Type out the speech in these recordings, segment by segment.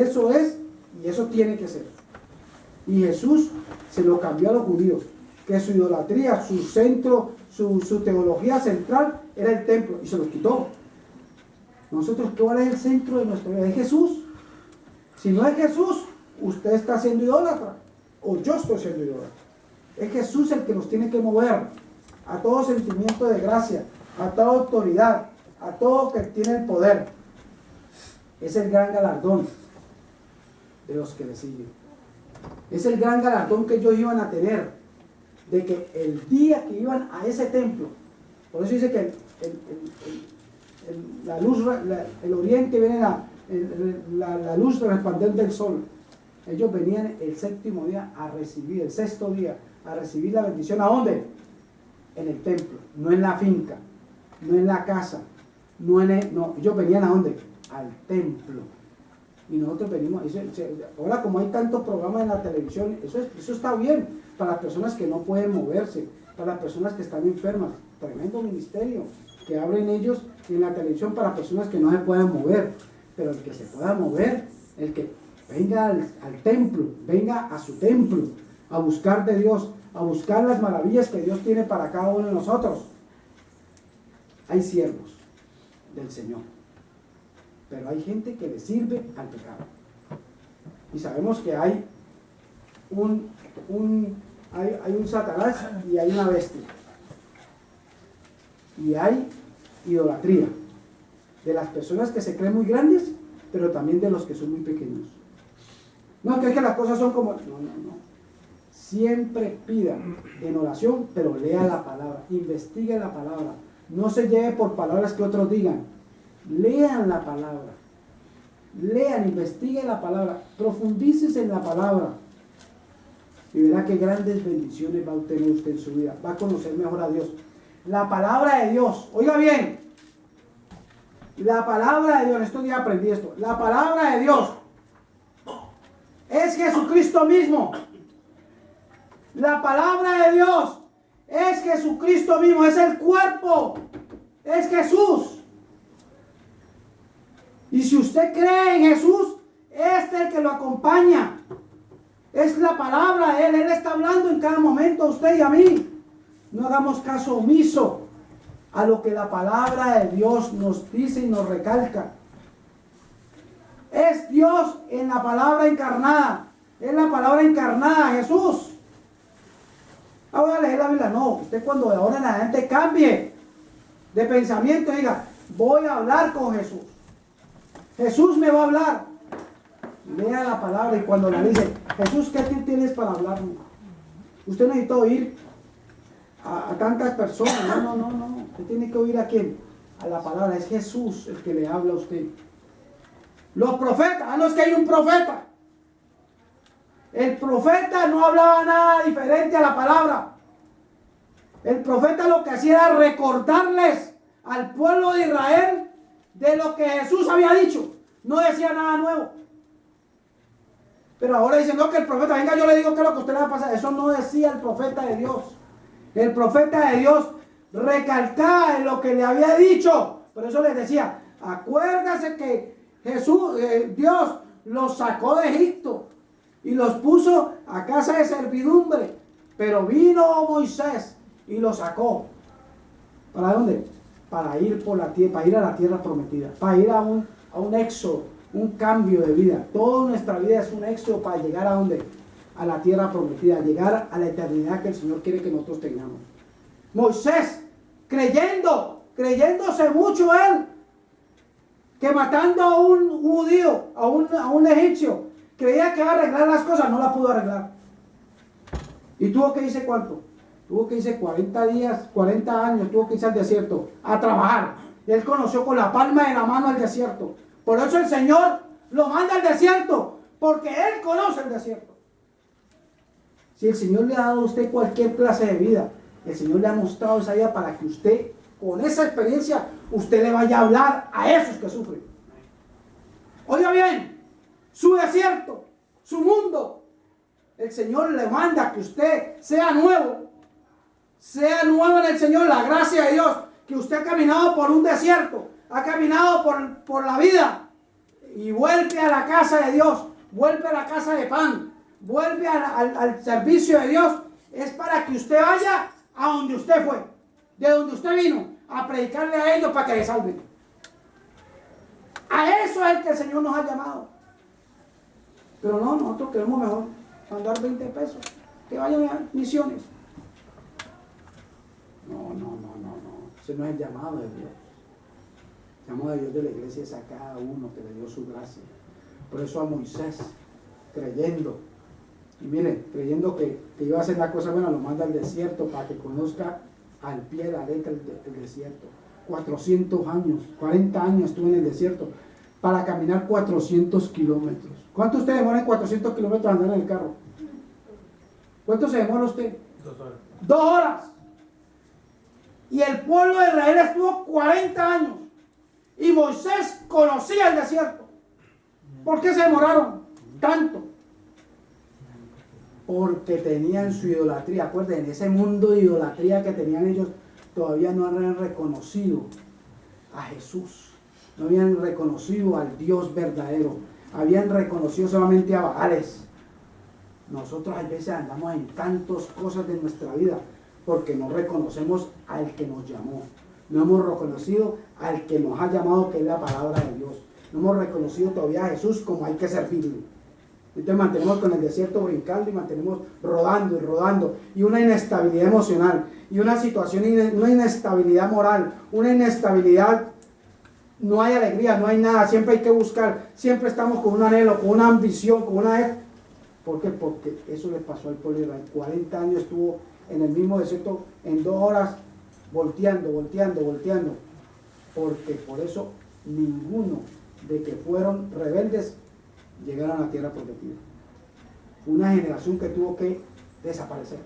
Eso es, y eso tiene que ser. Y Jesús se lo cambió a los judíos, que su idolatría, su centro, su teología central era el templo, y se los quitó. Nosotros, ¿cuál es el centro de nuestra vida? Es Jesús. Si no es Jesús, usted está siendo idólatra, o yo estoy siendo idólatra. Es Jesús el que nos tiene que mover a todo sentimiento de gracia, a toda autoridad, a todo que tiene el poder. Es el gran galardón de los que le siguen. Es el gran galardón que ellos iban a tener, de que el día que iban a ese templo, por eso dice que la luz, el oriente viene la luz resplandeciente del sol. Ellos venían el séptimo día a recibir, el sexto día, a recibir la bendición. ¿A dónde? En el templo, no en la finca, no en la casa, no, ellos venían ¿a dónde? Al templo. Y nosotros venimos, ahora como hay tantos programas en la televisión, eso está bien para las personas que no pueden moverse, para las personas que están enfermas. Tremendo ministerio que abren ellos en la televisión para personas que no se pueden mover. Pero el que se pueda mover, el que venga al templo, venga a su templo, a buscar de Dios, a buscar las maravillas que Dios tiene para cada uno de nosotros. Hay siervos del Señor, pero hay gente que le sirve al pecado. Y sabemos que hay un Satanás y hay una bestia. Y hay idolatría de las personas que se creen muy grandes, pero también de los que son muy pequeños. No, que las cosas son como... No. Siempre pida en oración, pero lea la palabra, investigue la palabra. No se lleve por palabras que otros digan. Lean la palabra. Lean, investiguen la palabra. Profundícese en la palabra. Y verá qué grandes bendiciones va a obtener usted en su vida. Va a conocer mejor a Dios. La palabra de Dios. Oiga bien. La palabra de Dios. Estos días aprendí esto. La palabra de Dios es Jesucristo mismo. La palabra de Dios es Jesucristo mismo, es el cuerpo, es Jesús. Y si usted cree en Jesús, este es el que lo acompaña. Es la palabra de Él está hablando en cada momento a usted y a mí. No hagamos caso omiso a lo que la palabra de Dios nos dice y nos recalca. Es Dios en la palabra encarnada, es la palabra encarnada, Jesús. Voy a leer la Biblia. No, usted cuando de ahora en adelante cambie de pensamiento y diga, voy a hablar con Jesús. Jesús me va a hablar. Lea la palabra y cuando la dice, Jesús, ¿qué tienes para hablarme? Usted necesita oír a tantas personas. No. Usted tiene que oír a quién. A la palabra. Es Jesús el que le habla a usted. Los profetas. No es que hay un profeta. El profeta no hablaba nada diferente a la palabra. El profeta lo que hacía era recordarles al pueblo de Israel de lo que Jesús había dicho. No decía nada nuevo. Pero ahora dicen, no, que el profeta, venga, yo le digo que es lo que a usted le va a pasar. Eso no decía el profeta de Dios. El profeta de Dios recalcaba en lo que le había dicho. Por eso les decía, acuérdase que Dios los sacó de Egipto y los puso a casa de servidumbre, pero vino Moisés y los sacó. ¿Para dónde? Para ir por la tierra, para ir a la tierra prometida, para ir a un éxodo, un cambio de vida. Toda nuestra vida es un éxodo para llegar a dónde? A la tierra prometida, llegar a la eternidad que el Señor quiere que nosotros tengamos. Moisés, creyéndose mucho él, que matando a un judío, a un egipcio, creía que iba a arreglar las cosas, no la pudo arreglar. Y tuvo que irse ¿cuánto? Tuvo que irse 40 días, 40 años, tuvo que irse al desierto a trabajar. Y él conoció con la palma de la mano el desierto. Por eso el Señor lo manda al desierto, porque Él conoce el desierto. Si el Señor le ha dado a usted cualquier clase de vida, el Señor le ha mostrado esa vida para que usted, con esa experiencia, usted le vaya a hablar a esos que sufren. Oiga bien, su desierto, su mundo, el Señor le manda que usted sea nuevo en el Señor, la gracia de Dios, que usted ha caminado por un desierto, ha caminado por la vida, y vuelve a la casa de Dios, vuelve a la casa de pan, vuelve al servicio de Dios, es para que usted vaya a donde usted fue, de donde usted vino, a predicarle a ellos para que se salven. A eso es el que el Señor nos ha llamado. Pero no, nosotros queremos mejor mandar 20 pesos, que vayan a misiones. No. Ese no es el llamado de Dios. El llamado de Dios de la iglesia es a cada uno que le dio su gracia. Por eso a Moisés, creyendo, y miren, creyendo que iba a hacer la cosa buena, lo manda al desierto para que conozca al pie de la letra el desierto. 400 años, 40 años estuvo en el desierto para caminar 400 kilómetros. ¿Cuánto usted demora en 400 kilómetros andar en el carro? ¿Cuánto se demora usted? 2 horas. 2 horas. Y el pueblo de Israel estuvo 40 años. Y Moisés conocía el desierto. ¿Por qué se demoraron tanto? Porque tenían su idolatría. Acuérdense, en ese mundo de idolatría que tenían ellos, todavía no habían reconocido a Jesús. No habían reconocido al Dios verdadero. Habían reconocido solamente a Baales. Nosotros a veces andamos en tantas cosas de nuestra vida porque no reconocemos al que nos llamó. No hemos reconocido al que nos ha llamado, que es la palabra de Dios. No hemos reconocido todavía a Jesús como hay que servirle. Entonces mantenemos con el desierto brincando y mantenemos rodando y rodando. Y una inestabilidad emocional, y una situación, una inestabilidad moral, una inestabilidad. No hay alegría, no hay nada, siempre hay que buscar, siempre estamos con un anhelo, con una ambición, con una... ¿Por qué? Porque eso le pasó al pueblo de Israel. 40 años estuvo en el mismo desierto, en 2 horas, volteando. Porque por eso ninguno de que fueron rebeldes llegaron a la tierra prometida. Una generación que tuvo que desaparecer.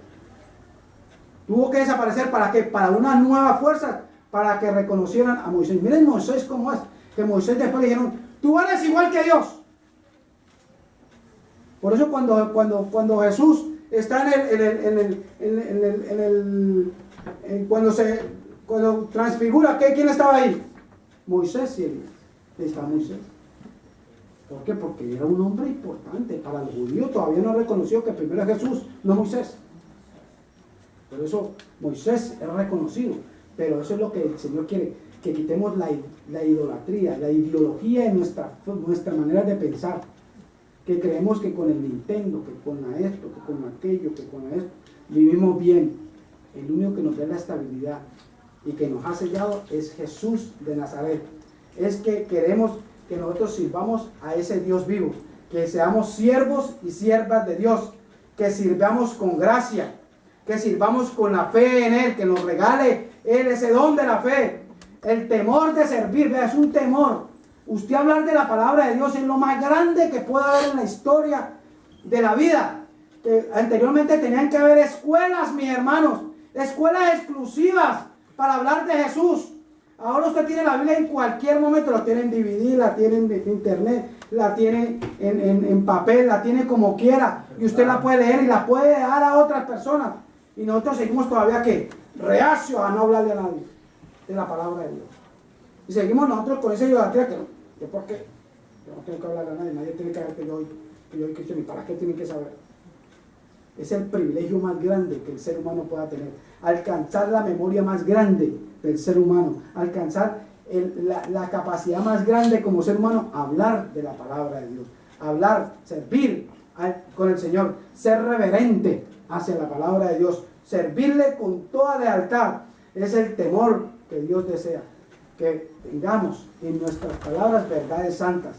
Tuvo que desaparecer, ¿para qué? Para una nueva fuerza, para que reconocieran a Moisés. Miren Moisés cómo es, que Moisés después le dijeron, tú eres igual que Dios. Por eso cuando Jesús está cuando transfigura, ¿quién estaba ahí? Moisés y Elías. Ahí está Moisés. ¿Por qué? Porque era un hombre importante. Para los judíos todavía no reconoció que primero es Jesús, no Moisés. Por eso Moisés es reconocido. Pero eso es lo que el Señor quiere, que quitemos la idolatría, la ideología de nuestra manera de pensar. Que creemos que con el Nintendo, que con esto, que con aquello, que con esto, vivimos bien. El único que nos da la estabilidad y que nos ha sellado es Jesús de Nazaret. Es que queremos que nosotros sirvamos a ese Dios vivo, que seamos siervos y siervas de Dios, que sirvamos con gracia, que sirvamos con la fe en Él, que nos regale Él ese don de la fe, el temor de servir. Vea, es un temor. Usted hablar de la palabra de Dios es lo más grande que puede haber en la historia de la vida. Que anteriormente tenían que haber escuelas, mis hermanos, escuelas exclusivas para hablar de Jesús. Ahora usted tiene la Biblia en cualquier momento, la tiene en DVD, la tiene en internet, la tiene en papel, la tiene como quiera, y usted la puede leer y la puede dar a otras personas. Y nosotros seguimos todavía, ¿qué? Reacios a no hablarle a nadie de la palabra de Dios. Y seguimos nosotros con esa idolatría que ¿por qué? Yo no tengo que hablarle a nadie, nadie tiene que saber que yo soy cristiano. ¿Y para qué tienen que saber? Es el privilegio más grande que el ser humano pueda tener. Alcanzar la memoria más grande del ser humano. Alcanzar la capacidad más grande como ser humano. Hablar de la palabra de Dios. Hablar, servir con el Señor. Ser reverente hacia la palabra de Dios. Servirle con toda lealtad. Es el temor que Dios desea. Que tengamos en nuestras palabras verdades santas.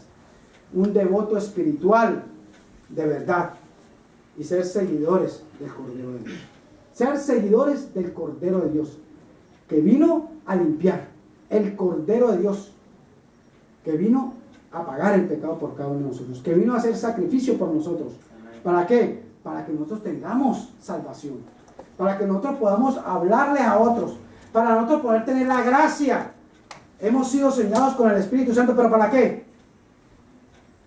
Un devoto espiritual de verdad. Y ser seguidores del Cordero de Dios. Ser seguidores del Cordero de Dios. Que vino a limpiar. El Cordero de Dios. Que vino a pagar el pecado por cada uno de nosotros. Que vino a hacer sacrificio por nosotros. ¿Para qué? Para que nosotros tengamos salvación. Para que nosotros podamos hablarles a otros. Para nosotros poder tener la gracia. Hemos sido sellados con el Espíritu Santo. ¿Pero para qué?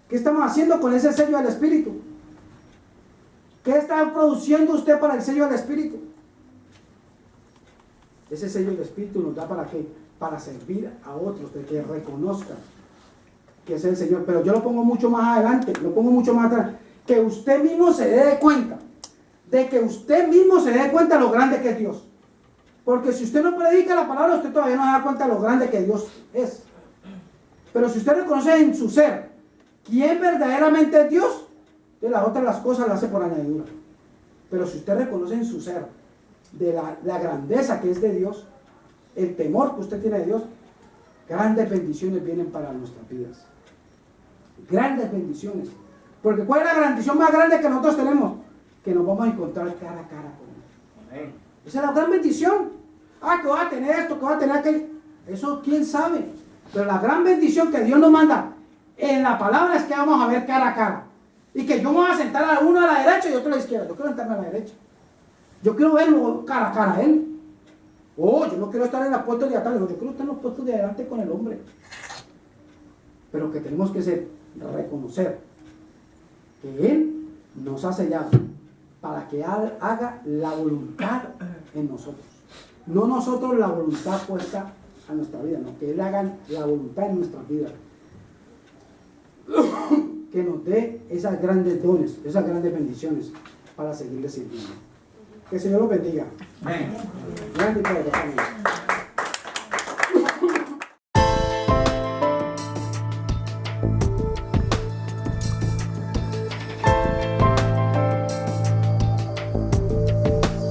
¿Qué estamos haciendo con ese sello del Espíritu? ¿Qué está produciendo usted para el sello del Espíritu? Ese sello del Espíritu nos da ¿para qué? Para servir a otros, de que reconozcan que es el Señor. Pero yo lo pongo mucho más adelante, lo pongo mucho más atrás. Que usted mismo se dé cuenta, de que usted mismo se dé cuenta de lo grande que es Dios. Porque si usted no predica la palabra, usted todavía no se da cuenta de lo grande que Dios es. Pero si usted reconoce en su ser quién verdaderamente es Dios, de las otras las cosas las hace por añadidura. Pero si usted reconoce en su ser de la grandeza que es de Dios, el temor que usted tiene de Dios, grandes bendiciones vienen para nuestras vidas. Grandes bendiciones. Porque ¿cuál es la bendición más grande que nosotros tenemos? Que nos vamos a encontrar cara a cara con Él. Esa es la gran bendición. Que va a tener esto, que va a tener aquello. Eso quién sabe. Pero la gran bendición que Dios nos manda en la palabra es que vamos a ver cara a cara. Y que yo me voy a sentar a uno a la derecha y otro a la izquierda. Yo quiero sentarme a la derecha. Yo quiero verlo cara a cara a Él. Yo no quiero estar en los puestos de atrás. Yo quiero estar en los puestos de adelante con el hombre. Pero que tenemos que reconocer que Él nos ha sellado para que haga la voluntad en nosotros. No nosotros la voluntad puesta a nuestra vida, no, que Él haga la voluntad en nuestras vidas. Que nos dé esas grandes dones, esas grandes bendiciones para seguirle sirviendo. Que el Señor los bendiga. Amén. Grande y poderoso.